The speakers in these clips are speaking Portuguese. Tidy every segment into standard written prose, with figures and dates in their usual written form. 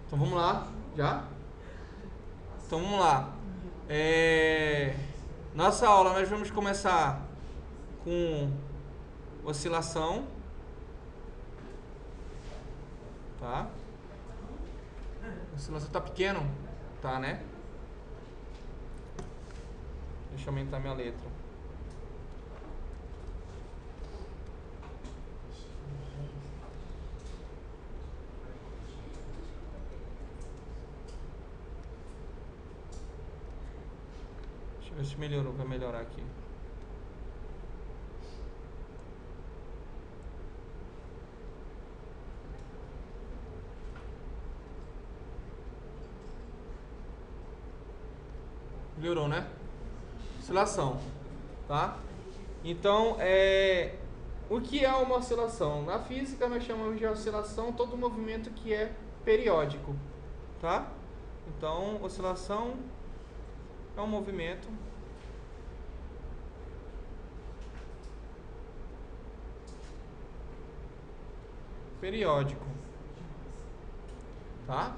Então vamos lá, já? Então vamos lá. Nossa aula nós vamos começar com oscilação, tá? Oscilação tá pequeno? Tá, né? Deixa eu aumentar minha letra. Deixa eu ver se melhorou, vai melhorar aqui. Melhorou, né? Oscilação, tá? Então, o que é uma oscilação? Na física nós chamamos de oscilação todo movimento que é periódico, tá? Então, oscilação é um movimento periódico, tá?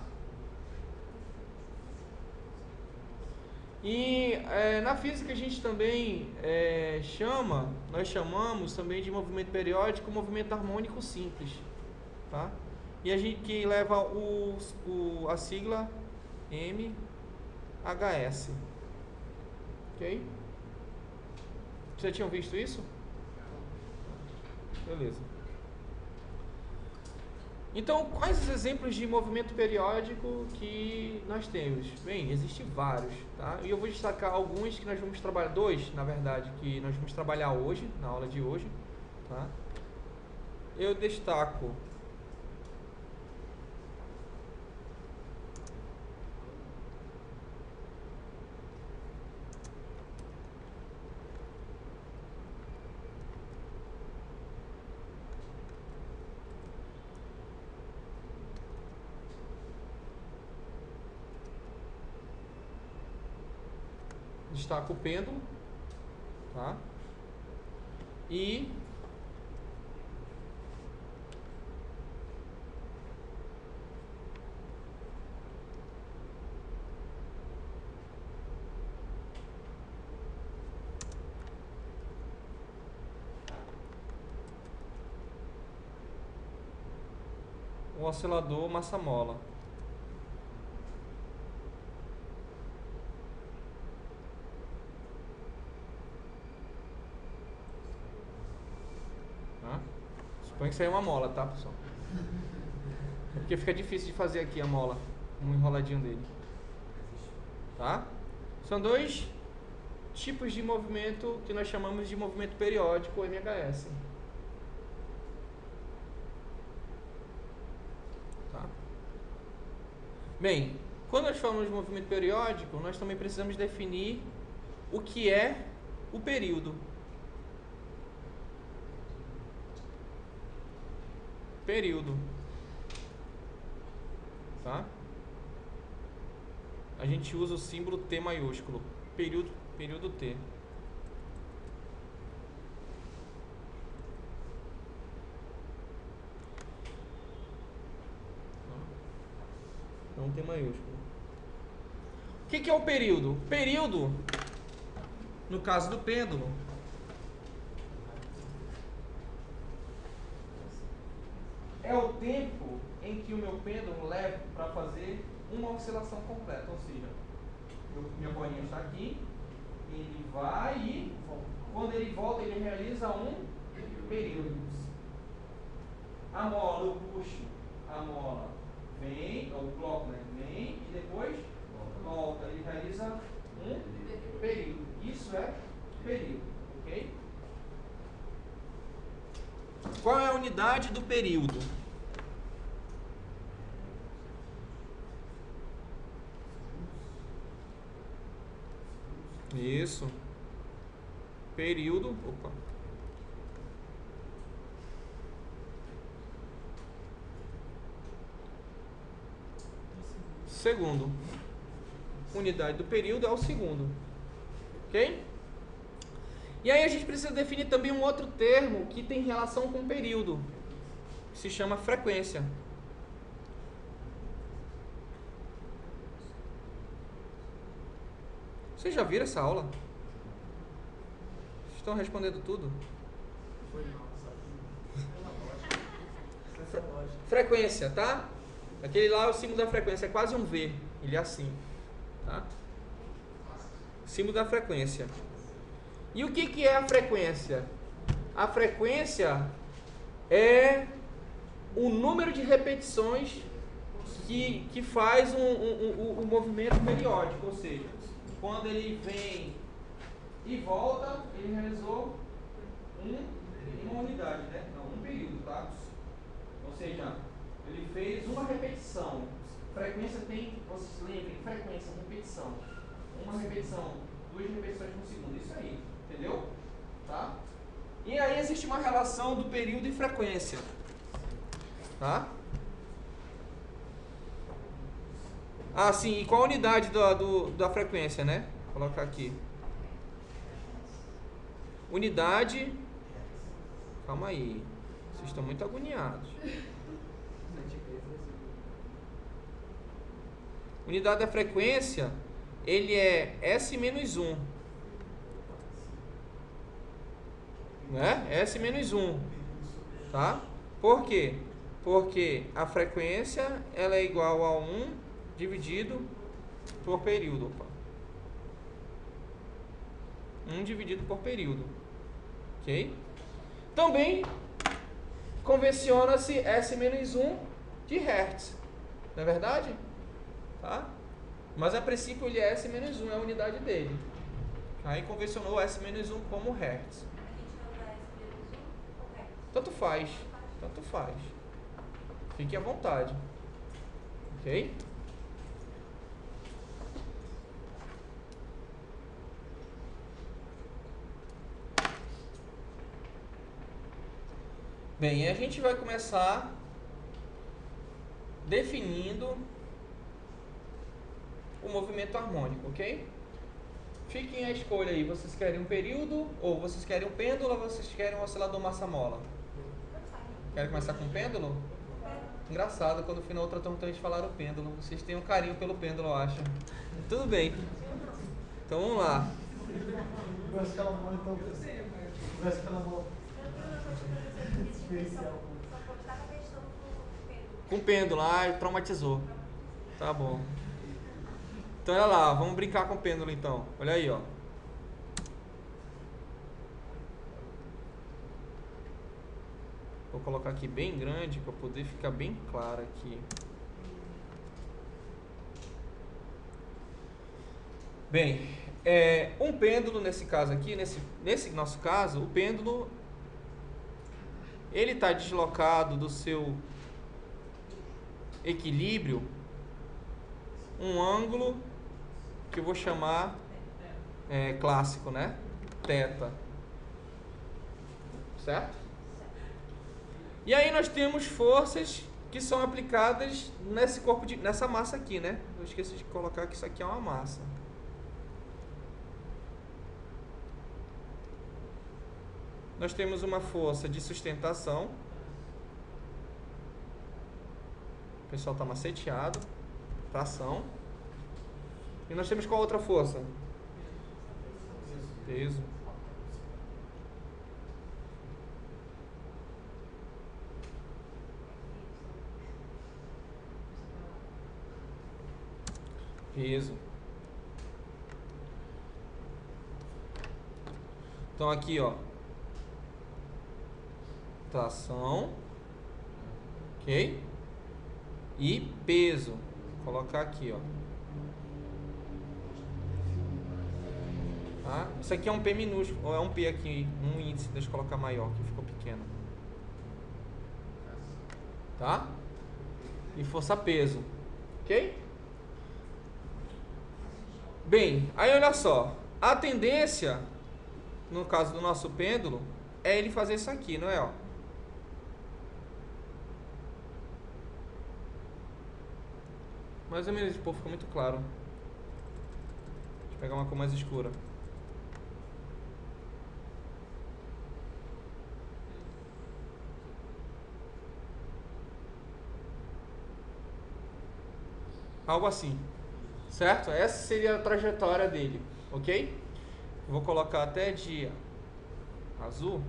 E na física a gente também nós chamamos também de movimento periódico movimento harmônico simples, tá? E a gente que leva a sigla MHS, ok? Vocês já tinham visto isso? Beleza. Então, quais os exemplos de movimento periódico que nós temos? Bem, existem vários, tá? E eu vou destacar alguns que nós vamos trabalhar, dois, na verdade, que nós vamos trabalhar hoje, na aula de hoje, tá? Eu destaco o pêndulo, tá? E o oscilador massa-mola. Suponho que isso aí é uma mola, tá, pessoal? Porque fica difícil de fazer aqui a mola, um enroladinho dele, tá? São dois tipos de movimento que nós chamamos de movimento periódico, MHS. Tá? Bem, quando nós falamos de movimento periódico, nós também precisamos definir o que é o período. Período. Tá? A gente usa o símbolo T maiúsculo. Período T. Então T maiúsculo. O que é o período? Período, no caso do pêndulo, é o tempo em que o meu pêndulo leva para fazer uma oscilação completa. Ou seja, minha bolinha está aqui, ele vai e quando ele volta ele realiza um período. A mola, eu puxo, a mola vem, o bloco, né, vem e depois volta, ele realiza um período. Isso é período, ok? Qual é a unidade do período? Isso. Período. Opa. Segundo. Unidade do período é o segundo. Ok? E aí a gente precisa definir também um outro termo que tem relação com o período, que se chama frequência. Vocês já viram essa aula? Estão respondendo tudo? Foi mal, sabe? Frequência, tá? Aquele lá é o símbolo da frequência, é quase um V. Ele é assim, tá? Símbolo da frequência. E o que é a frequência? A frequência é o número de repetições que faz um movimento periódico, ou seja, quando ele vem e volta, ele realizou uma unidade, né? Não, um período, tá? Ou seja, ele fez uma repetição. Frequência tem, vocês lembrem, frequência, repetição. Uma repetição, 2 repetições por segundo, isso aí, entendeu? Tá? E aí existe uma relação do período e frequência, tá? Ah, sim, e qual a unidade da frequência, né? Vou colocar aqui. Unidade. Calma aí. Vocês estão muito agoniados. Unidade da frequência, ele é S menos 1. Né? S menos 1. Tá? Por quê? Porque a frequência ela é igual a 1 dividido por período. Opa. 1 dividido por período. Ok? Também convenciona-se S menos 1 de Hertz. Não é verdade? Tá? Mas a princípio ele é S menos 1, é a unidade dele. Aí convencionou S menos 1 como Hertz. Tanto faz. Tanto faz. Fique à vontade. Ok? Bem, a gente vai começar definindo o movimento harmônico, ok? Fiquem à escolha aí, vocês querem um período, ou vocês querem um pêndulo, ou vocês querem um oscilador massa-mola? Querem começar com o pêndulo? Engraçado, quando fui na outra turma a gente falaram o pêndulo. Vocês têm um carinho pelo pêndulo, eu acho. Tudo bem. Então vamos lá. Gosto daquela mão, então. Gosto daquela mão. Especial. Com pêndulo, traumatizou. Tá bom. Então olha lá, vamos brincar com o pêndulo então. Olha aí, ó. Vou colocar aqui bem grande para poder ficar bem claro aqui. Bem, um pêndulo nesse caso aqui, nesse nosso caso, o pêndulo ele está deslocado do seu equilíbrio um ângulo que eu vou chamar clássico, né? Θ. Certo? E aí nós temos forças que são aplicadas nesse corpo nessa massa aqui, né? Eu esqueci de colocar que isso aqui é uma massa. Nós temos uma força de sustentação. O pessoal está maceteado. Tração. E nós temos qual outra força? Peso. Peso. Então aqui, ó. Tração. Ok? E peso. Vou colocar aqui, ó. Tá? Isso aqui é um P minúsculo, ou é um P aqui, um índice, deixa eu colocar maior, que ficou pequeno. Tá? E força peso. Ok? Bem, aí olha só. A tendência, no caso do nosso pêndulo, é ele fazer isso aqui, não é? Ó? Mais ou menos, pô, ficou muito claro. Deixa eu pegar uma cor mais escura. Algo assim. Certo? Essa seria a trajetória dele. ok? Vou colocar até de azul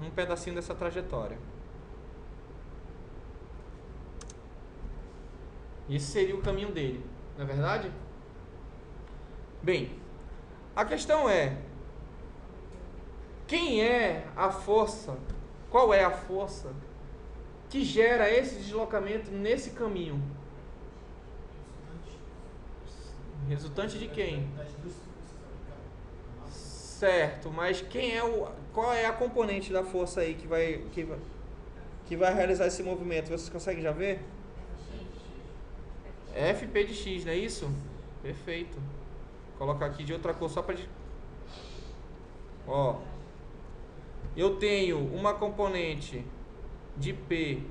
um pedacinho dessa trajetória. Esse seria o caminho dele, não é verdade? Bem, a questão é: quem é a força, qual é a força que gera esse deslocamento nesse caminho? Resultante de quem? Certo, mas quem é qual é a componente da força aí que vai realizar esse movimento? Vocês conseguem já ver? FP de X, não é isso? Perfeito. Vou colocar aqui de outra cor só para... Ó, eu tenho uma componente de P,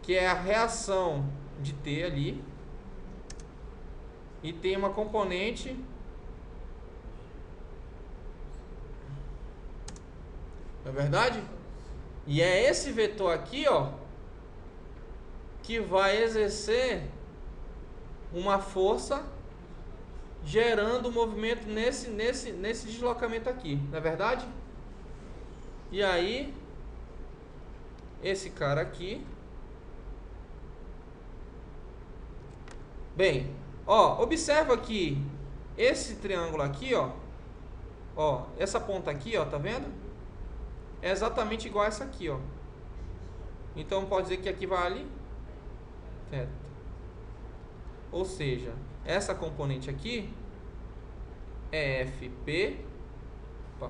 que é a reação de T ali, e tem uma componente não é verdade? E é esse vetor aqui, ó, que vai exercer uma força gerando o movimento nesse deslocamento aqui, não é verdade? E aí, esse cara aqui, bem, ó, observa que esse triângulo aqui, ó, essa ponta aqui, ó, tá vendo? É exatamente igual a essa aqui, ó. Então pode dizer que aqui vale θ. Ou seja, essa componente aqui é FP,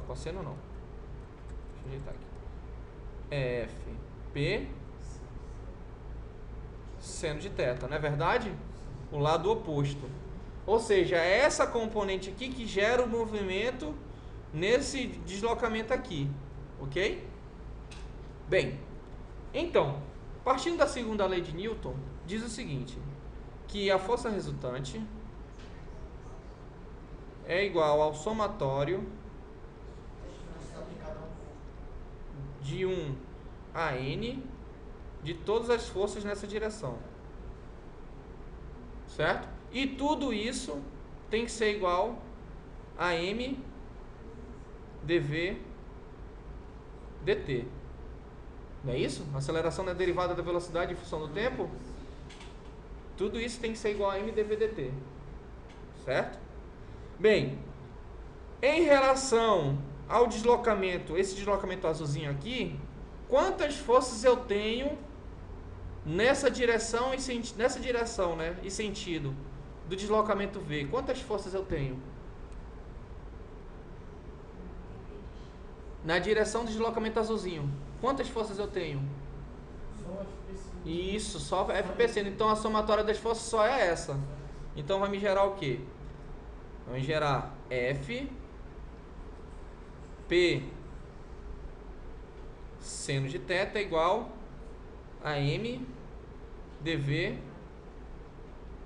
cosseno não. Deixa eu ajeitar aqui. É FP seno de θ, não é verdade? O lado oposto. Ou seja, é essa componente aqui que gera o movimento nesse deslocamento aqui, ok? Bem, então, partindo da segunda lei de Newton, diz o seguinte, que a força resultante é igual ao somatório de 1 a n de todas as forças nessa direção, certo? E tudo isso tem que ser igual a m dv dt. Não é isso? A aceleração da derivada da velocidade em função do tempo. Tudo isso tem que ser igual a m dv dt, certo? Bem, em relação ao deslocamento, esse deslocamento azulzinho aqui, quantas forças eu tenho nessa direção né, e sentido do deslocamento v? Quantas forças eu tenho? Na direção do deslocamento azulzinho, quantas forças eu tenho? Isso, só FPC. Então a somatória das forças só é essa. Então vai me gerar o quê? Vai me gerar F P seno de θ igual a m dv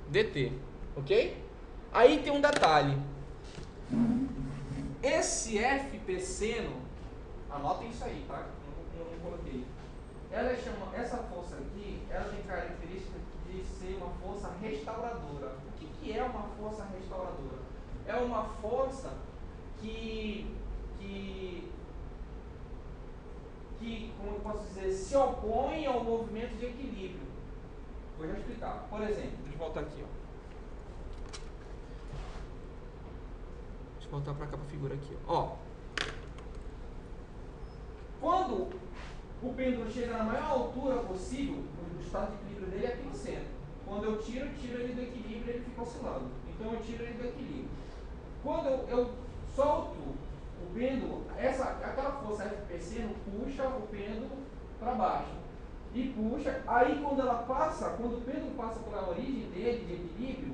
dt, ok? Aí tem um detalhe. Esse FP seno, anotem isso aí, tá? Eu não coloquei. Essa força aqui, ela tem característica de ser uma força restauradora. O que é uma força restauradora? É uma força que como eu posso dizer, se opõe ao movimento de equilíbrio. Vou já explicar. Por exemplo, deixa eu voltar aqui, ó. Deixa eu voltar para cá para a figura aqui, ó. Quando o pêndulo chega na maior altura possível, o estado de equilíbrio dele é aqui no centro. Quando eu tiro ele do equilíbrio, ele fica oscilando. Então eu tiro ele do equilíbrio. Quando eu solto o pêndulo, aquela força FPC puxa o pêndulo para baixo. E puxa, aí quando o pêndulo passa pela origem dele de equilíbrio,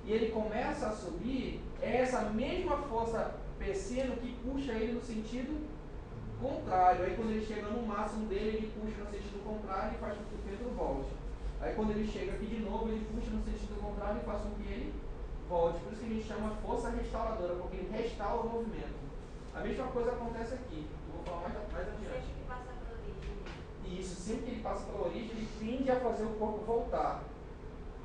e ele começa a subir, é essa mesma força PC que puxa ele no sentido contrário. Aí quando ele chega no máximo dele, ele puxa no sentido contrário e faz com que o pêndulo volte. Aí quando ele chega aqui de novo, ele puxa no sentido contrário e faz com que ele volte. Por isso que a gente chama força restauradora, porque ele restaura o movimento. A mesma coisa acontece aqui. Eu vou falar mais adiante. Sempre que passa pela origem. Isso, sempre que ele passa pela origem, ele tende a fazer o corpo voltar.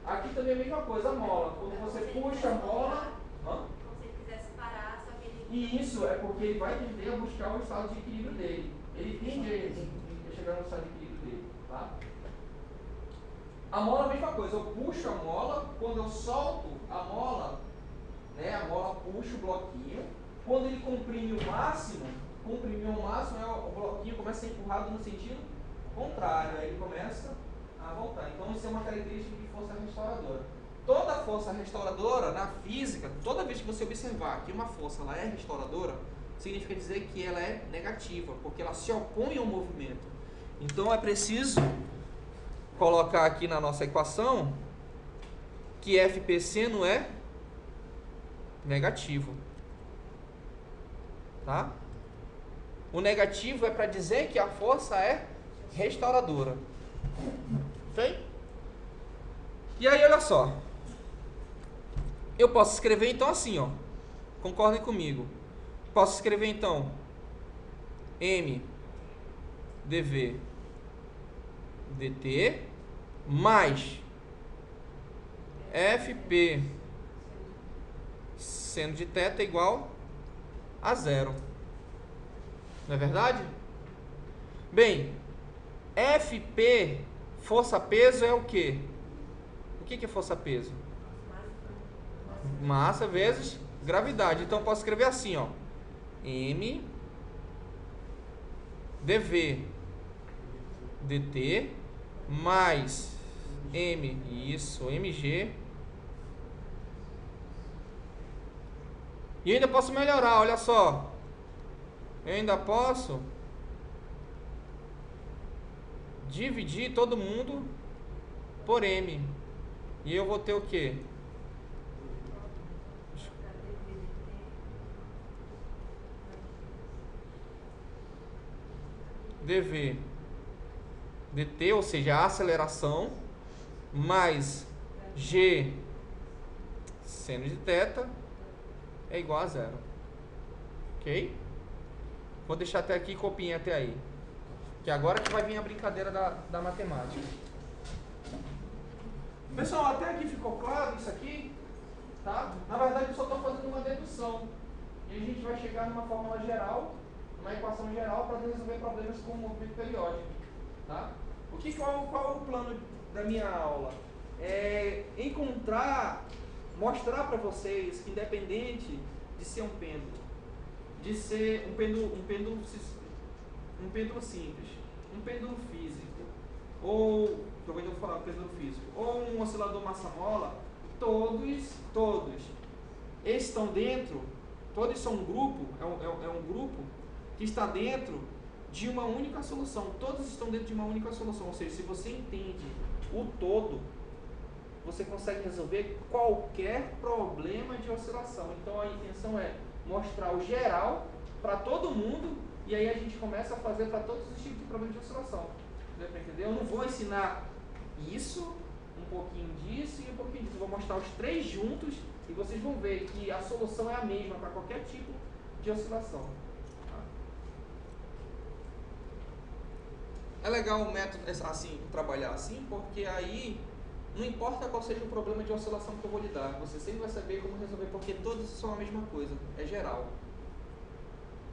Aqui também é a mesma coisa, a mola. Quando você puxa a mola... Se ele quiser separar, só que ele... E isso é porque ele vai tender a buscar o estado de equilíbrio dele. Ele tende a chegar no estado de equilíbrio dele. Tá? A mola é a mesma coisa. Eu puxo a mola, quando eu solto a mola, né, a mola puxa o bloquinho. Quando ele comprime o máximo, o bloquinho começa a ser empurrado no sentido contrário. Aí ele começa a voltar. Então isso é uma característica de força restauradora. Toda força restauradora, na física, toda vez que você observar que uma força ela é restauradora, significa dizer que ela é negativa, porque ela se opõe ao movimento. Então é preciso colocar aqui na nossa equação que Fp seno é negativo. Tá? O negativo é para dizer que a força é restauradora. Ok? E aí, olha só. Eu posso escrever então assim, ó. Concordem comigo. Posso escrever então M dV dt mais Fp seno de θ igual a zero. Não é verdade? Bem, Fp, força-peso, é o quê? O que é força-peso? Massa vezes gravidade. Então eu posso escrever assim, ó. M dV dt mais mg. E ainda posso melhorar, olha só. Eu ainda posso dividir todo mundo por m. E eu vou ter o quê? dV dt, ou seja, a aceleração, mais g seno de θ é igual a zero. Ok? Vou deixar até aqui, copinha até aí. Que agora que vai vir a brincadeira da matemática. Pessoal, até aqui ficou claro isso aqui? Tá? Na verdade, eu só estou fazendo uma dedução. E a gente vai chegar numa fórmula geral, uma equação geral, para resolver problemas com movimento periódico. Tá? Qual é o plano da minha aula? É mostrar para vocês que, independente de ser um pêndulo, de ser um pêndulo simples, um pêndulo físico, ou um oscilador massa-mola, todos estão dentro, todos são um grupo, é um grupo que está dentro de uma única solução. Todos estão dentro de uma única solução. Ou seja, se você entende o todo, você consegue resolver qualquer problema de oscilação. Então a intenção é mostrar o geral para todo mundo, e aí a gente começa a fazer para todos os tipos de problemas de oscilação. Deu para entender? Eu não vou ensinar isso, um pouquinho disso e um pouquinho disso. Eu vou mostrar os três juntos e vocês vão ver que a solução é a mesma para qualquer tipo de oscilação. É legal o método assim, trabalhar assim, porque aí não importa qual seja o problema de oscilação que eu vou lhe dar, você sempre vai saber como resolver, porque todos são a mesma coisa, é geral.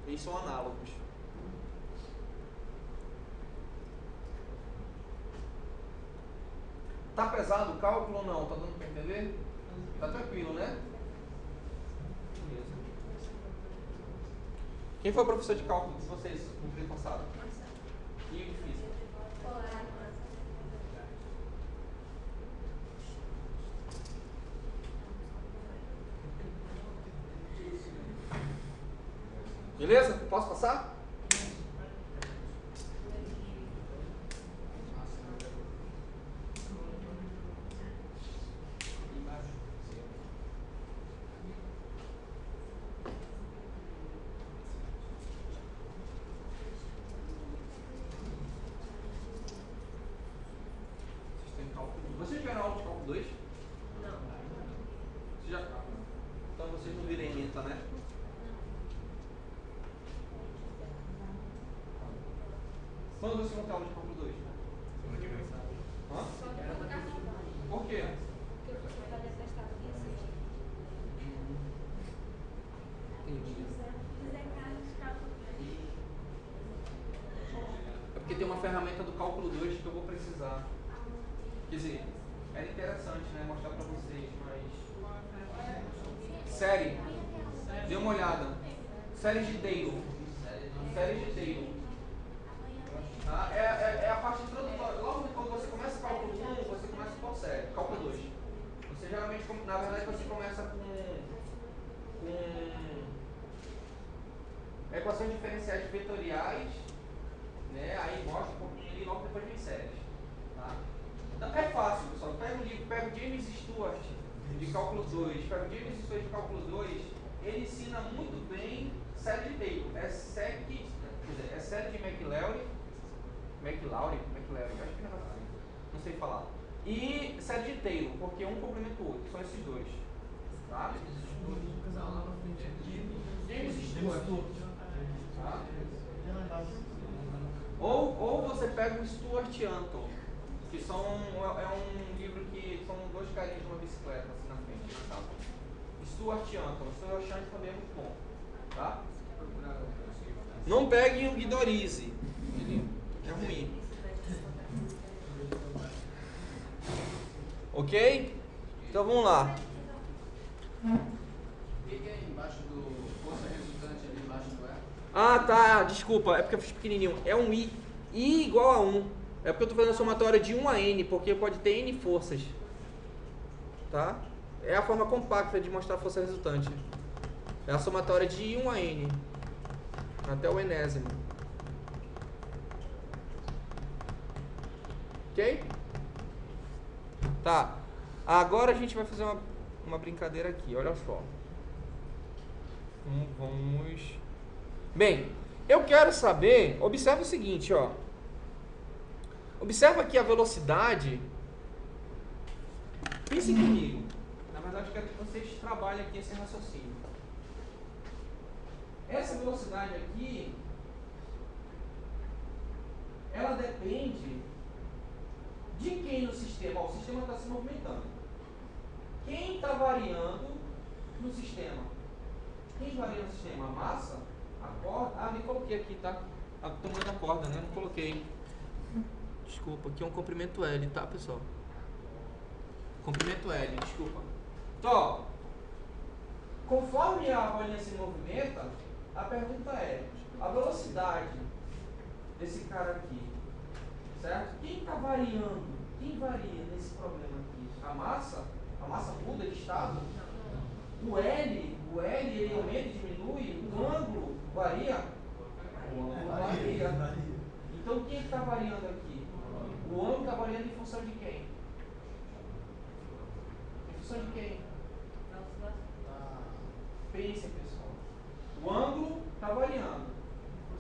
Eles são análogos. Tá pesado o cálculo ou não? Tá dando para entender? Tá tranquilo, né? Beleza. Quem foi o professor de cálculo de vocês no período passado? E o de física? Beleza? Posso passar? Vocês tiveram aula de cálculo 2? Não. Então vocês não viram ementa, né? Quando vocês vão ter aula de cálculo 2? Hã? Por quê? É porque tem uma ferramenta do cálculo 2 que eu vou precisar. Quer dizer, era interessante, né, mostrar pra vocês, mas... Série. Dê uma olhada. Série de Taylor. Série de Taylor. Tá? É a parte introdutória. Logo quando você começa o cálculo 1, você começa com série. Cálculo 2. Você geralmente, na verdade, você começa com equações diferenciais vetoriais, né? Aí mostra um pouquinho ali, logo depois vem séries. Tá? Então é fácil, pessoal. Pega o livro, pega o James Stewart de cálculo 2, pega o James Stewart de cálculo 2, ele ensina muito bem série de Taylor. É série de McLaurin, acho que não é assim, não sei falar. E série de Taylor, porque um complementa o outro, são esses dois. Tá? James Stewart. Tá? Ou você pega o Stuart Anton, que é um livro que são dois carinhas de uma bicicleta assim na frente, na capa. Stuart Anton também é muito bom. Tá? Não pegue o Guidorize, ele é ruim. Ok? Então vamos lá. O que é embaixo do força resultante ali embaixo do E? Ah, tá, desculpa, é porque eu fiz pequenininho. É um I. I igual a 1. É porque eu estou fazendo a somatória de 1 a N, porque pode ter N forças. Tá? É a forma compacta de mostrar a força resultante. É a somatória de 1 a N. Até o enésimo. Ok? Tá. Agora a gente vai fazer uma brincadeira aqui, olha só. Vamos... Bem, eu quero saber... Observa o seguinte, ó. Observa aqui a velocidade. Pense comigo. Na verdade, eu quero que vocês trabalhem aqui esse raciocínio. Essa velocidade aqui, ela depende de quem no sistema? Ó, o sistema está se movimentando. Quem está variando no sistema? Quem varia no sistema? A massa? A corda? Ah, nem coloquei aqui, tá? O tamanho da corda, né? Não coloquei. Desculpa, aqui é um comprimento L, tá, pessoal? Comprimento L, desculpa. Então, ó, conforme a bolinha se movimenta, a pergunta é, a velocidade desse cara aqui, certo? Quem está variando? Quem varia nesse problema aqui? A massa? A massa muda de estado? O L ele aumenta e diminui? O ângulo varia? O ângulo varia. Então quem está variando aqui? O ângulo está variando em função de quem? Em função de quem? Pensem, pessoal. O ângulo está variando.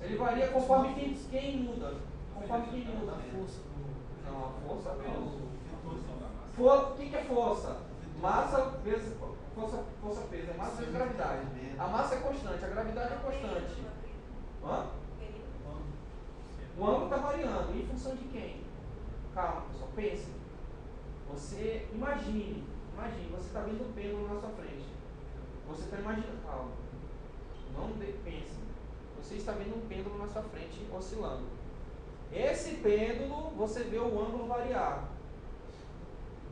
Ele varia conforme quem muda. Conforme quem muda. Não, a força não. O que é força? Massa vezes força peso. É massa vezes gravidade. A massa é constante, a gravidade é constante. Hã? O ângulo está variando. Em função de quem? Calma, pessoal. Pense. Você imagine, você está vendo um pêndulo na sua frente. Você está imaginando. Calma. Não pense. Você está vendo um pêndulo na sua frente oscilando. Esse pêndulo, você vê o ângulo variar.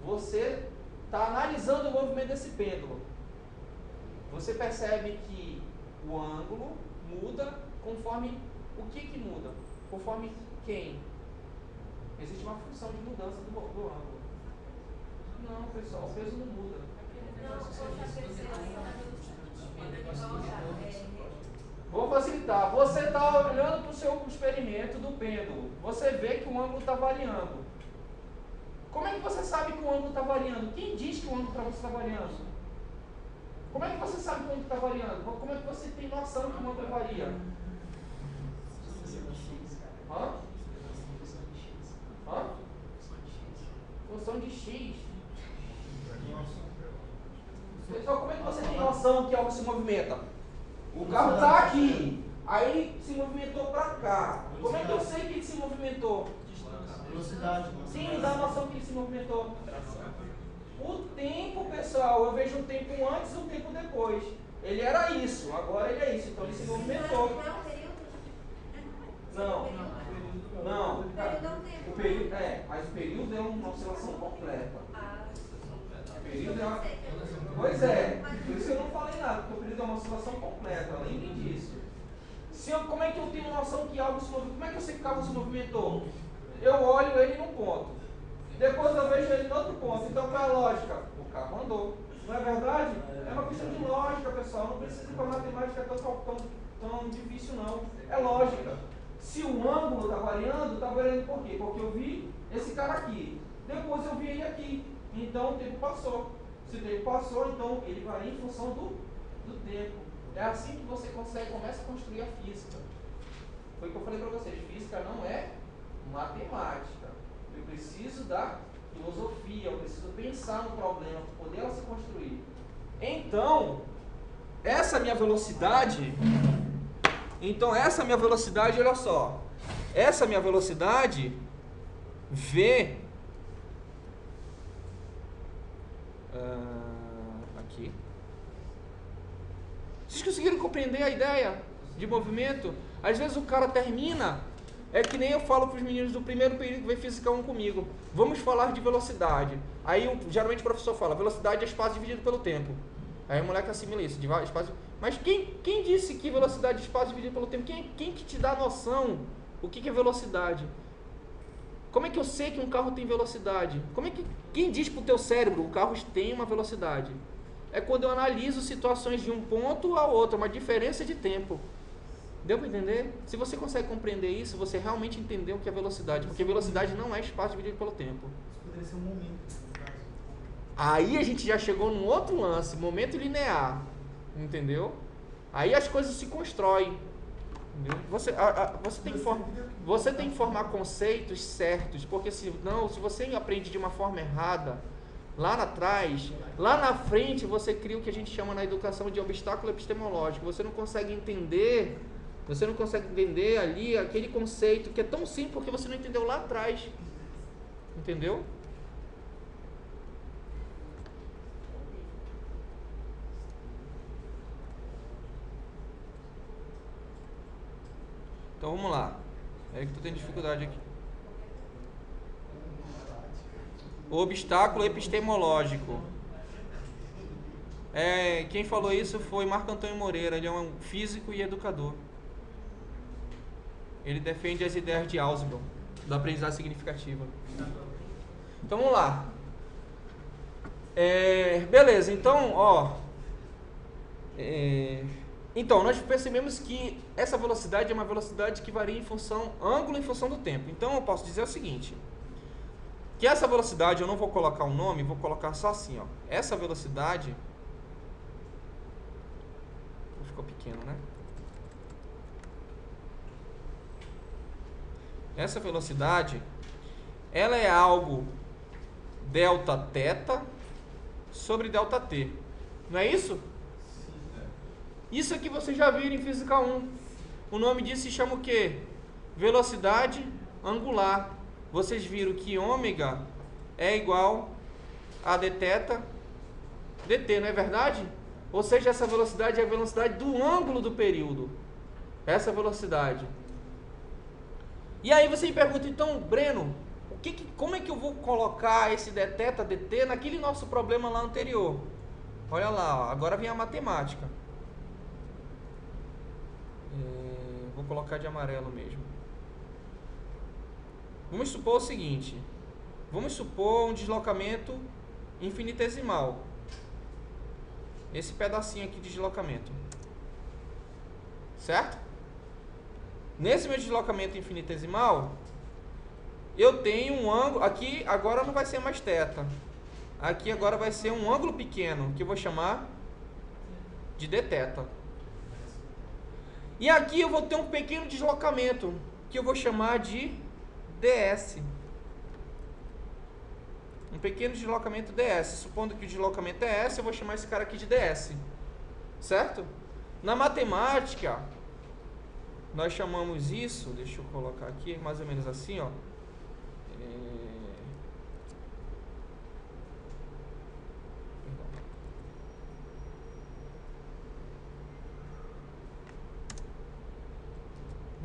Você está analisando o movimento desse pêndulo. Você percebe que o ângulo muda conforme... O que muda? Conforme quem? Existe uma função de mudança do ângulo. Não, pessoal, o peso não muda. Vou facilitar. Você está olhando para o seu experimento do pêndulo. Você vê que o ângulo está variando. Como é que você sabe que o ângulo está variando? Quem diz que o ângulo para você está variando? Como é que você sabe que o ângulo está variando? Como é que você tem noção que o ângulo varia? Hã? Hã? Função de X. Pessoal, como é que você tem noção que algo se movimenta? O carro está aqui, aí ele se movimentou para cá. Como é que eu sei que ele se movimentou? Velocidade. Quem me dá a noção que ele se movimentou? O tempo, pessoal. Eu vejo um tempo antes e um tempo depois. Ele era isso, agora ele é isso. Então ele se movimentou. Não é um período? Não, não. O período é um tempo. O período, mas o período é uma oscilação completa. O período é uma... Pois é, por isso que eu não falei nada, porque o período é uma oscilação completa, lembrem disso. Como é que eu tenho noção que algo se movimentou? Como é que eu sei que o carro se movimentou? Eu olho ele num ponto, depois eu vejo ele em outro ponto. Então qual é a lógica? O carro andou. Não é verdade? É uma questão de lógica, pessoal. Não precisa ir para matemática tão difícil, não. É lógica. Se o ângulo está variando por quê? Porque eu vi esse cara aqui, depois eu vi ele aqui. Então o tempo passou. Se o tempo passou, então ele varia em função do tempo. É assim que você começa a construir a física. Foi o que eu falei para vocês. Física não é matemática. Eu preciso da filosofia, eu preciso pensar no problema para poder ela se construir. Então, essa minha velocidade, olha só. Essa minha velocidade V aqui. Vocês conseguiram compreender a ideia de movimento? Às vezes o cara termina, é que nem eu falo para os meninos do primeiro período que vem Física 1 comigo. Vamos falar de velocidade. Aí geralmente o professor fala, velocidade é espaço dividido pelo tempo. Aí o moleque assimila isso, espaço. Mas quem disse que velocidade é espaço dividido pelo tempo? Quem que te dá noção o que é velocidade? Como é que eu sei que um carro tem velocidade? Quem diz para o teu cérebro o carro tem uma velocidade? É quando eu analiso situações de um ponto a outro, uma diferença de tempo. Deu para entender? Se você consegue compreender isso, você realmente entendeu o que é velocidade. Porque velocidade não é espaço dividido pelo tempo. Isso poderia ser um momento. Aí a gente já chegou num outro lance, momento linear. Entendeu? Aí as coisas se constroem. Entendeu? Você tem que formar conceitos certos, porque senão, se você aprende de uma forma errada, lá na frente você cria o que a gente chama na educação de obstáculo epistemológico. Você não consegue entender ali aquele conceito que é tão simples porque você não entendeu lá atrás. Entendeu? Então vamos lá. É que tu tem dificuldade aqui. O obstáculo epistemológico. Quem falou isso foi Marco Antônio Moreira. Ele é um físico e educador. Ele defende as ideias de Ausubel, da aprendizagem significativa. Então vamos lá. Beleza, então, então, nós percebemos que essa velocidade é uma velocidade que varia ângulo em função do tempo. Então, eu posso dizer o seguinte, que essa velocidade, eu não vou colocar um nome, vou colocar só assim, essa velocidade, ficou pequeno, né? Essa velocidade, ela é algo delta θ sobre delta t, não é isso? Isso aqui vocês já viram em Física 1. O nome disso se chama o quê? Velocidade angular. Vocês viram que ômega é igual a dθ dt, não é verdade? Ou seja, essa velocidade é a velocidade do ângulo do período. Essa velocidade. E aí você me pergunta, então, Breno, como é que eu vou colocar esse dθ dt naquele nosso problema lá anterior? Olha lá, agora vem a matemática. Vou colocar de amarelo mesmo. Vamos supor o seguinte. Vamos supor um deslocamento infinitesimal. Esse pedacinho aqui de deslocamento. Certo? Nesse meu deslocamento infinitesimal, eu tenho um ângulo. Aqui agora não vai ser mais θ. Aqui agora vai ser um ângulo pequeno, que eu vou chamar de dθ. E aqui eu vou ter um pequeno deslocamento, que eu vou chamar de ds. Um pequeno deslocamento ds. Supondo que o deslocamento é s, eu vou chamar esse cara aqui de ds. Certo? Na matemática, nós chamamos isso, deixa eu colocar aqui, mais ou menos assim, ó.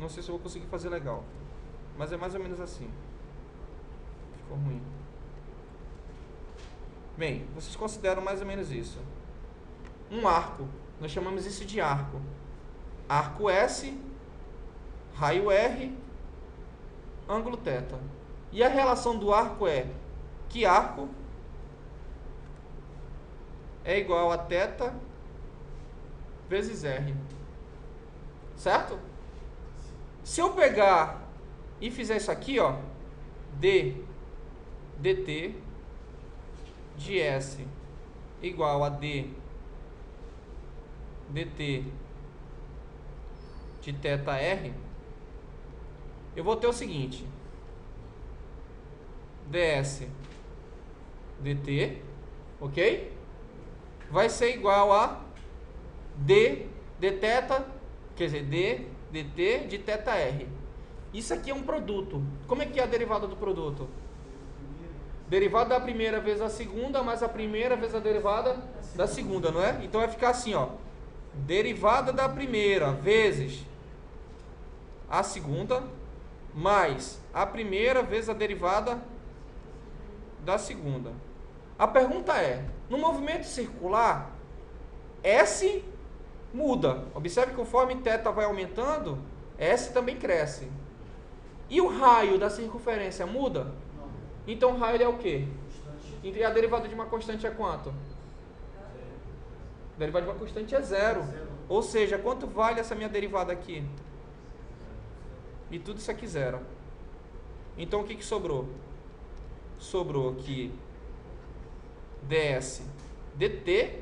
Não sei se eu vou conseguir fazer legal. Mas é mais ou menos assim. Ficou ruim. Bem, vocês consideram mais ou menos isso. Um arco. Nós chamamos isso de arco. Arco S, raio R, ângulo θ. E a relação do arco é que arco é igual a θ vezes R. Certo? Se eu pegar e fizer isso aqui, ó, d dt de S igual a d dt de θr, eu vou ter o seguinte: ds dt, ok? Vai ser igual a d dθ, quer dizer, d dt de θr. Isso aqui é um produto. Como é que é a derivada do produto? Derivada da primeira vezes a segunda, mais a primeira vezes a derivada da segunda, não é? Então vai ficar assim, ó. Derivada da primeira vezes a segunda, mais a primeira vezes a derivada da segunda. A pergunta é, no movimento circular, S muda. Observe que conforme θ vai aumentando, S também cresce. E o raio da circunferência muda? Então o raio é o quê? E a derivada de uma constante é quanto? A derivada de uma constante é zero. Ou seja, quanto vale essa minha derivada aqui? E tudo isso aqui zero. Então o que sobrou? Sobrou que ds dt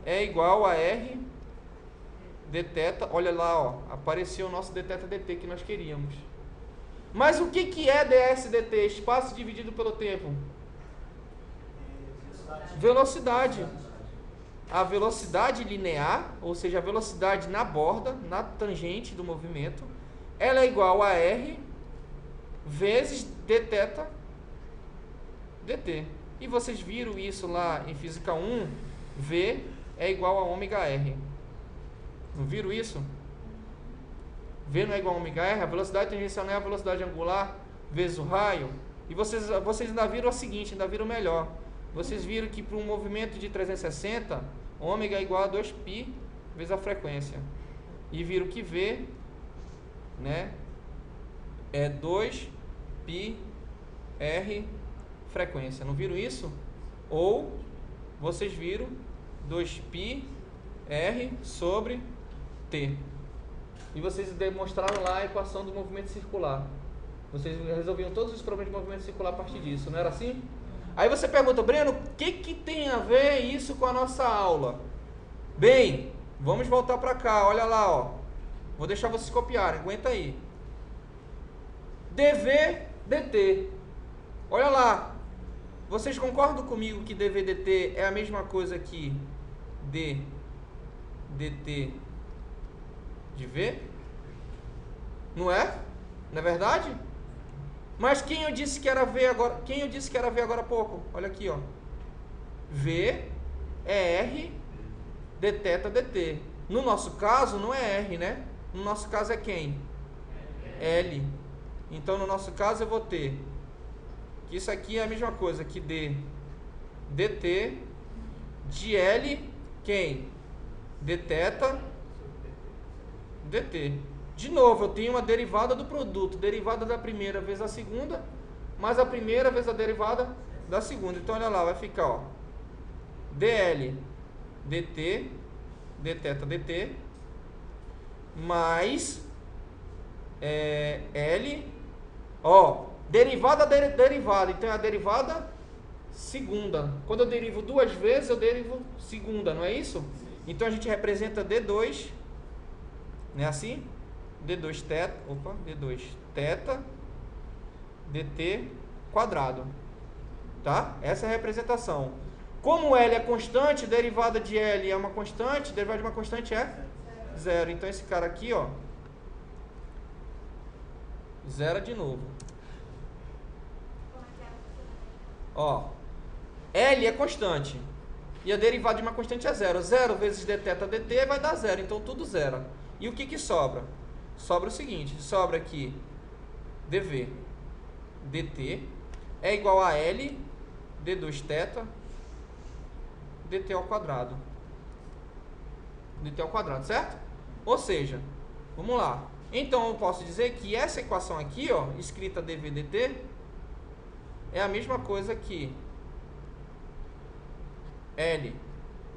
é igual a r dθ. Olha lá, ó, apareceu o nosso dθ dt que nós queríamos. Mas o que é ds dt? Espaço dividido pelo tempo. Velocidade. A velocidade linear, ou seja, a velocidade na borda, na tangente do movimento, ela é igual a r vezes dθ dt. E vocês viram isso lá em Física 1, V é igual a ômega r. Não viram isso? V não é igual a ômega r, a velocidade tangencial não é a velocidade angular vezes o raio. E vocês ainda viram o seguinte, ainda viram melhor. Vocês viram que para um movimento de 360, ômega é igual a 2π vezes a frequência. E viram que V, né, é 2πr frequência. Não viram isso? Ou vocês viram 2πr sobre t. E vocês demonstraram lá a equação do movimento circular. Vocês resolviam todos os problemas de movimento circular a partir disso, não era assim? Aí você pergunta, Breno, o que tem a ver isso com a nossa aula? Bem, vamos voltar para cá, olha lá, ó. Vou deixar vocês copiarem, aguenta aí. dv dt. Olha lá. Vocês concordam comigo que dv dt é a mesma coisa que d dt de v? Não é? Não é verdade? Mas quem eu disse que era v agora? Quem eu disse que era v agora há pouco? Olha aqui, ó. V é r dθ dt. No nosso caso não é r, né? No nosso caso é quem? L. Então no nosso caso eu vou ter que isso aqui é a mesma coisa que d dt de L quem? dθ dt. De novo, eu tenho uma derivada do produto, derivada da primeira vezes a segunda, mais a primeira vezes a derivada da segunda. Então, olha lá, vai ficar, ó, dl dt, dθ dt, mais L, ó, derivada da derivada. Então, é a derivada segunda. Quando eu derivo duas vezes, eu derivo segunda, não é isso? Então, a gente representa D2, não é assim? D2 θ, D2 θ dt quadrado, tá? Essa é a representação. Como L é constante, derivada de L é uma constante, derivada de uma constante é zero. Então esse cara aqui, ó, zero de novo. Ó, L é constante e a derivada de uma constante é zero. Zero vezes dθ dt vai dar zero, então tudo zero. E o que sobra? sobra o seguinte, sobra aqui dv dt é igual a L d2θ dt ao quadrado. dt ao quadrado, certo? Ou seja, vamos lá. Então eu posso dizer que essa equação aqui, ó, escrita dv dt, é a mesma coisa que L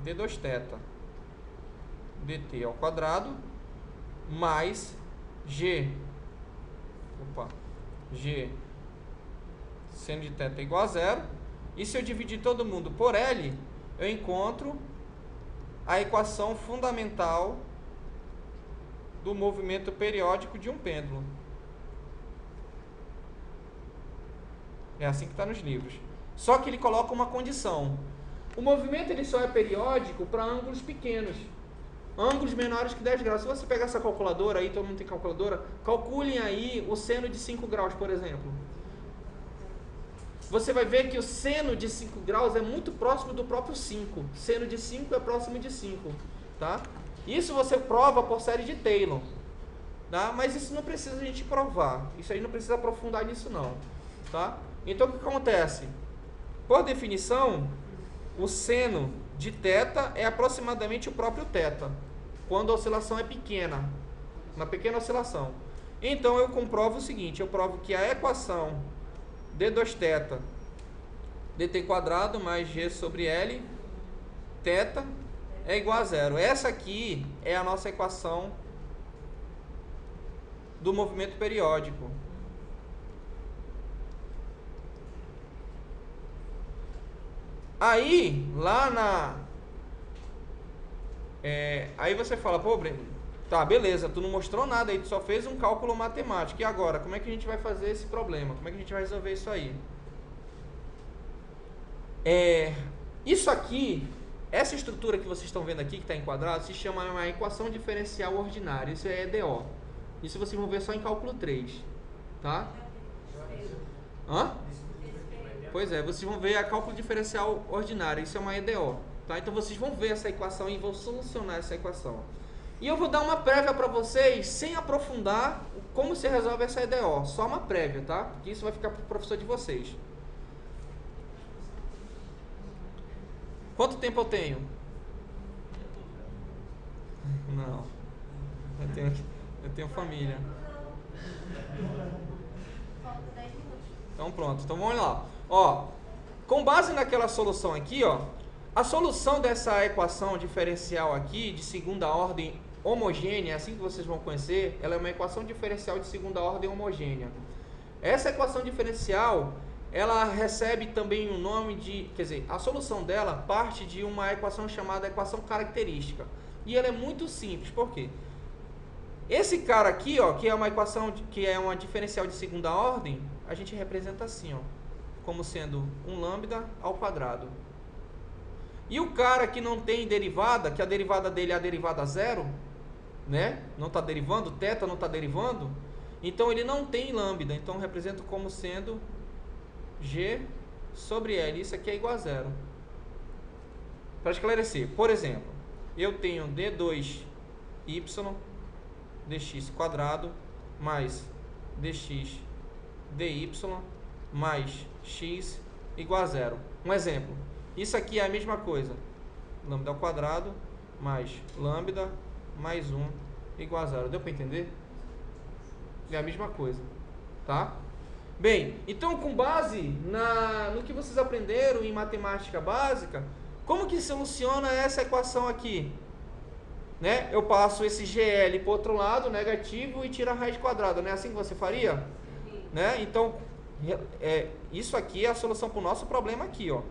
d2θ dt ao quadrado mais g seno de θ igual a zero. E se eu dividir todo mundo por L, eu encontro a equação fundamental do movimento periódico de um pêndulo. É assim que está nos livros. Só que ele coloca uma condição. O movimento ele só é periódico para ângulos pequenos. Ângulos menores que 10 graus. Se você pegar essa calculadora aí, todo mundo tem calculadora, calculem aí o seno de 5 graus, por exemplo. Você vai ver que o seno de 5 graus é muito próximo do próprio 5. Seno de 5 é próximo de 5. Tá? Isso você prova por série de Taylor. Tá? Mas isso não precisa a gente provar. Isso aí não precisa aprofundar nisso não. Tá? Então o que acontece? Por definição, o seno de θ é aproximadamente o próprio θ, quando a oscilação é pequena, uma pequena oscilação. Então eu comprovo o seguinte, eu provo que a equação d2θ dt quadrado mais g sobre L θ é igual a zero. Essa aqui é a nossa equação do movimento periódico. Aí, lá na... aí você fala, pô, Breno, tá, beleza, tu não mostrou nada aí, tu só fez um cálculo matemático. E agora, como é que a gente vai fazer esse problema? Como é que a gente vai resolver isso aí? Isso aqui, essa estrutura que vocês estão vendo aqui, que está enquadrada, se chama uma equação diferencial ordinária. Isso é EDO. Isso vocês vão ver só em cálculo 3. Tá? Hã? Pois é, vocês vão ver a cálculo diferencial ordinário, isso é uma EDO, tá? Então vocês vão ver essa equação e vão solucionar essa equação. E eu vou dar uma prévia para vocês, sem aprofundar como se resolve essa EDO, só uma prévia, tá? Porque isso vai ficar para o professor de vocês. Quanto tempo eu tenho? Não. Eu tenho família. Então pronto, então vamos lá. Ó, com base naquela solução aqui, ó, a solução dessa equação diferencial aqui de segunda ordem homogênea, assim que vocês vão conhecer, ela é uma equação diferencial de segunda ordem homogênea. Essa equação diferencial, ela recebe também o nome de, quer dizer, a solução dela parte de uma equação chamada equação característica. E ela é muito simples, por quê? Esse cara aqui, ó, que é uma equação que é uma diferencial de segunda ordem, a gente representa assim, ó, como sendo um lambda ao quadrado. E o cara que não tem derivada, que a derivada dele é a derivada zero, né? Não está derivando, θ não está derivando, então ele não tem lambda, então eu represento como sendo g sobre L. Isso aqui é igual a zero. Para esclarecer, por exemplo, eu tenho d2y dx quadrado mais dx dy mais x igual a zero. Um exemplo, isso aqui é a mesma coisa, lambda ao quadrado mais lambda mais 1 igual a zero. Deu para entender? É a mesma coisa, tá? Bem, então com base no que vocês aprenderam em matemática básica, como que soluciona essa equação aqui? Né? Eu passo esse GL para o outro lado, negativo, e tiro a raiz quadrada. Não é assim que você faria? Né? Então, isso aqui é a solução para o nosso problema aqui, ó.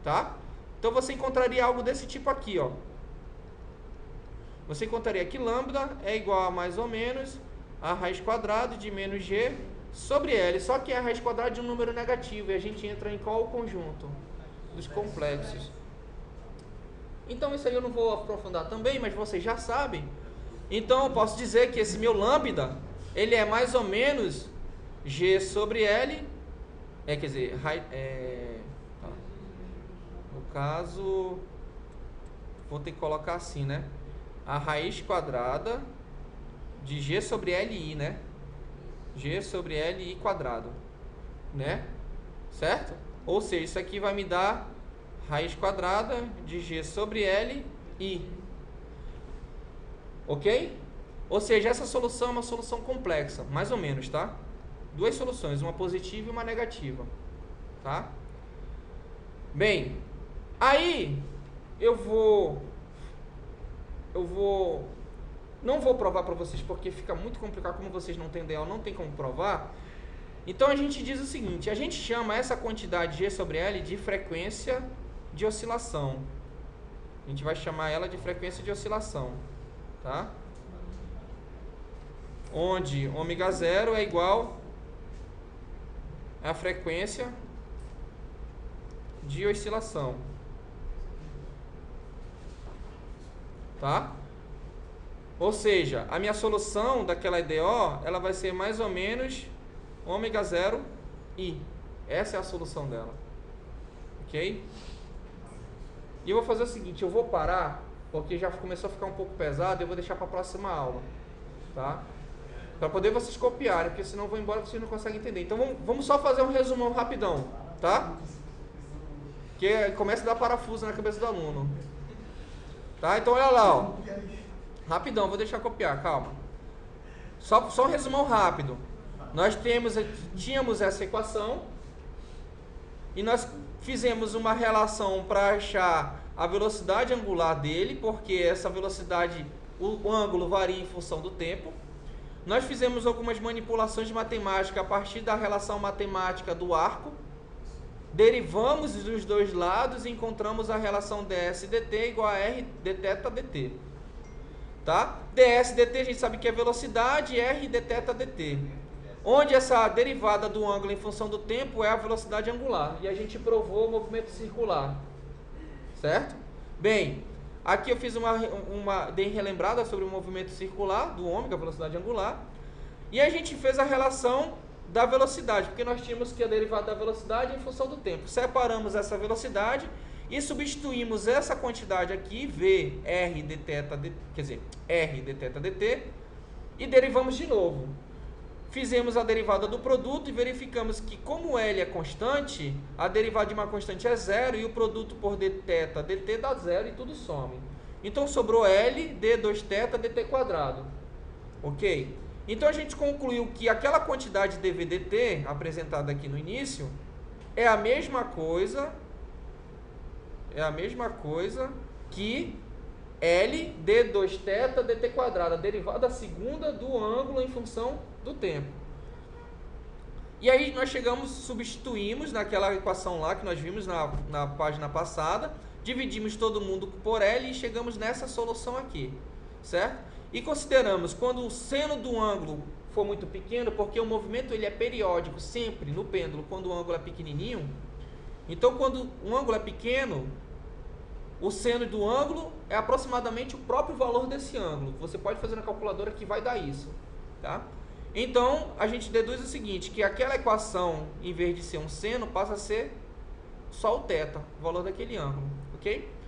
Tá? Então você encontraria algo desse tipo aqui, ó. Você encontraria que lambda é igual a mais ou menos a raiz quadrada de menos g sobre L. Só que é a raiz quadrada de um número negativo. E a gente entra em qual conjunto? Dos complexos. Então isso aí eu não vou aprofundar também, mas vocês já sabem. Então eu posso dizer que esse meu lambda, ele é mais ou menos g sobre L, quer dizer, no caso, vou ter que colocar assim, né? A raiz quadrada de G sobre LI, né? G sobre LI quadrado, né? Certo? Ou seja, isso aqui vai me dar raiz quadrada de G sobre LI. Ok? Ou seja, essa solução é uma solução complexa, mais ou menos, tá? Duas soluções, uma positiva e uma negativa, tá? Bem, aí não vou provar para vocês porque fica muito complicado, como vocês não têm DL, não tem como provar. Então a gente diz o seguinte, a gente chama essa quantidade G sobre L de frequência de oscilação. A gente vai chamar ela de frequência de oscilação, tá? Onde ômega 0 é igual a frequência de oscilação, tá? Ou seja, a minha solução daquela EDO, ela vai ser mais ou menos ômega 0 I. Essa é a solução dela, ok? E eu vou fazer o seguinte, eu vou parar, porque já começou a ficar um pouco pesado, eu vou deixar para a próxima aula, tá? Para poder vocês copiarem, porque senão eu vou embora e vocês não conseguem entender. Então vamos só fazer um resumão rapidão, tá? Que começa a dar parafuso na cabeça do aluno. Tá? Então olha lá, ó. Rapidão, vou deixar copiar, calma. Só um resumão rápido. Nós tínhamos essa equação e nós fizemos uma relação para achar a velocidade angular dele, porque essa velocidade, o ângulo varia em função do tempo. Nós fizemos algumas manipulações de matemática a partir da relação matemática do arco. Derivamos dos dois lados e encontramos a relação ds dt igual a r d θ dt. Tá? ds dt a gente sabe que é velocidade, r d θ dt. Onde essa derivada do ângulo em função do tempo é a velocidade angular. E a gente provou o movimento circular. Certo? Bem, aqui eu fiz dei relembrada sobre o movimento circular do ômega, a velocidade angular. E a gente fez a relação da velocidade, porque nós tínhamos que a derivada da velocidade em função do tempo. Separamos essa velocidade e substituímos essa quantidade aqui, v, r, d θ, quer dizer, r, d θ, dt, e derivamos de novo. Fizemos a derivada do produto e verificamos que, como L é constante, a derivada de uma constante é zero e o produto por dθ, dt dá zero e tudo some. Então sobrou L, d2θ, dt quadrado. Ok? Então a gente concluiu que aquela quantidade dv dt, apresentada aqui no início, é a mesma coisa que L d2θ dt quadrado, a derivada segunda do ângulo em função do tempo. E aí nós substituímos naquela equação lá que nós vimos na página passada, dividimos todo mundo por L e chegamos nessa solução aqui, certo? E consideramos quando o seno do ângulo for muito pequeno, porque o movimento ele é periódico sempre no pêndulo quando o ângulo é pequenininho. Então quando o ângulo é pequeno, o seno do ângulo é aproximadamente o próprio valor desse ângulo. Você pode fazer na calculadora que vai dar isso, tá? Então a gente deduz o seguinte, que aquela equação, em vez de ser um seno, passa a ser só o θ, o valor daquele ângulo, ok?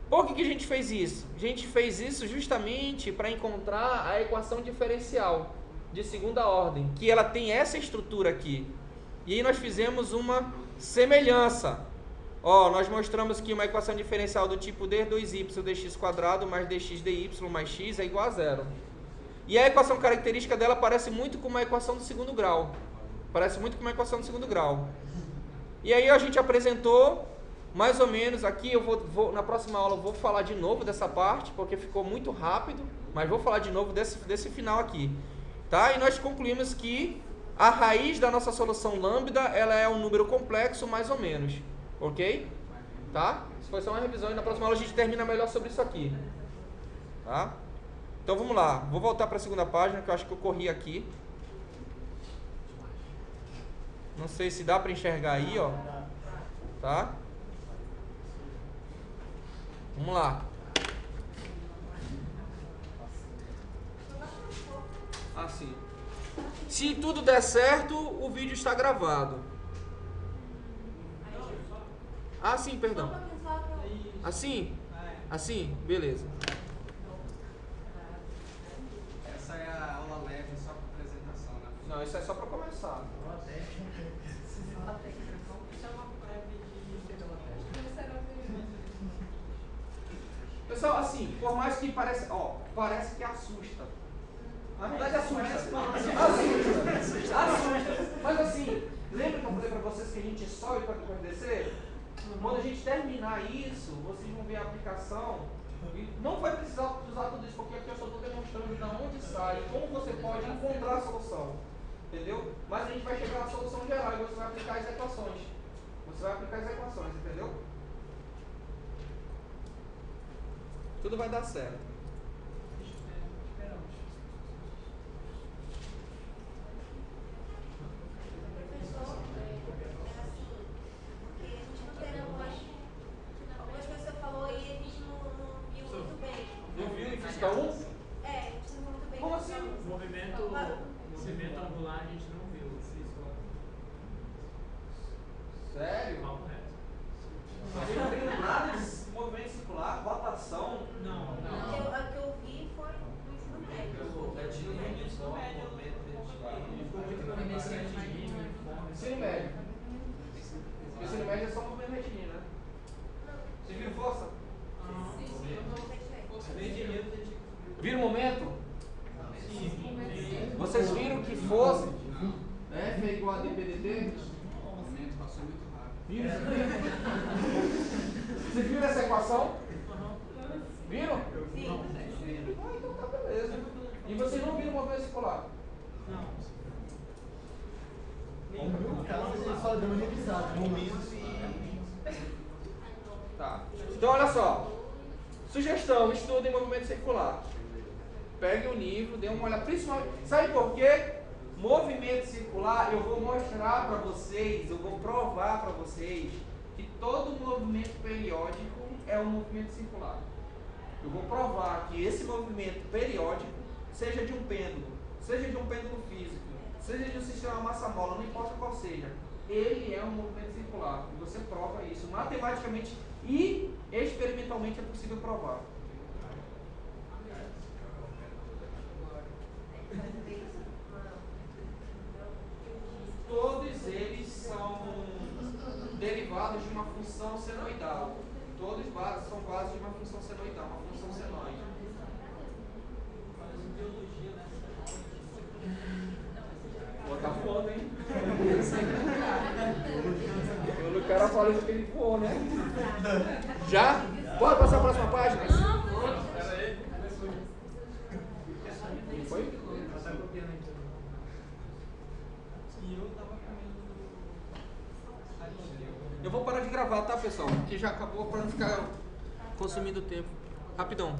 Por que a gente fez isso? A gente fez isso justamente para encontrar a equação diferencial de segunda ordem, que ela tem essa estrutura aqui. E aí nós fizemos uma semelhança. Ó, nós mostramos que uma equação diferencial do tipo d2y dx quadrado mais dx dy mais x é igual a zero. E a equação característica dela parece muito com uma equação do segundo grau. E aí a gente apresentou mais ou menos aqui, eu vou na próxima aula eu vou falar de novo dessa parte, porque ficou muito rápido, mas vou falar de novo desse final aqui, tá? E nós concluímos que a raiz da nossa solução lambda, ela é um número complexo, mais ou menos, ok? Tá? Isso foi só uma revisão e na próxima aula a gente termina melhor sobre isso aqui, tá? Então vamos lá, vou voltar para a segunda página, que eu acho que eu corri aqui. Não sei se dá para enxergar aí, ó, tá? Vamos lá. Assim. Se tudo der certo, o vídeo está gravado. Ah, sim, perdão. Assim? Assim? Beleza. Essa é a Não, isso é só para começar. Pessoal, assim, por mais que pareça, parece que assusta. Na verdade assusta. Assusta. Mas assim, lembra que eu falei para vocês que a gente sobe para depois descer? Quando a gente terminar isso, vocês vão ver a aplicação. E não vai precisar usar tudo isso, porque aqui eu só estou demonstrando de onde sai, como você pode encontrar a solução. Entendeu? Mas a gente vai chegar na solução geral e você vai aplicar as equações. Você vai aplicar as equações, entendeu? Tudo vai dar certo. Professor, porque a gente não tem algumas coisas que você falou e a gente não viu muito bem. Não viu em física 1? A gente não viu muito bem. Como assim? Movimento angular a gente não viu. Sério? Papo reto. Vocês não tem nada de movimento circular, rotação? Não. A que eu vi foi no ensino médio. Ensino médio. Ensino médio é só movimento retilíneo, né? Vocês viram força? Viram o momento? Vocês viram que força F é igual a dPdt? O momento passou muito rápido. Viram? Vocês viram essa equação? Viram? Sim. Ah, então tá beleza. E vocês não viram o movimento circular? No caso, ele só deu uma revisada. Tá. Então olha só. Sugestão, estudo em movimento circular. Pegue o livro, dê uma olhada. Principalmente, sabe por quê? Movimento circular, eu vou mostrar para vocês, eu vou provar para vocês que todo movimento periódico é um movimento circular. Eu vou provar que esse movimento periódico, seja de um pêndulo, seja de um pêndulo físico, seja de um sistema massa-mola, não importa qual seja, ele é um movimento circular. E você prova isso matematicamente e experimentalmente é possível provar. Todos eles são derivados de uma função senoidal. Todos são bases de uma função senoidal, uma função senoide. Pô, tá voando, hein? Quando o cara fala isso que ele voou, né? Já? Bora passar a próxima página? Foi? Eu vou parar de gravar, tá, pessoal? Porque já acabou para não ficar consumindo tempo. Rapidão.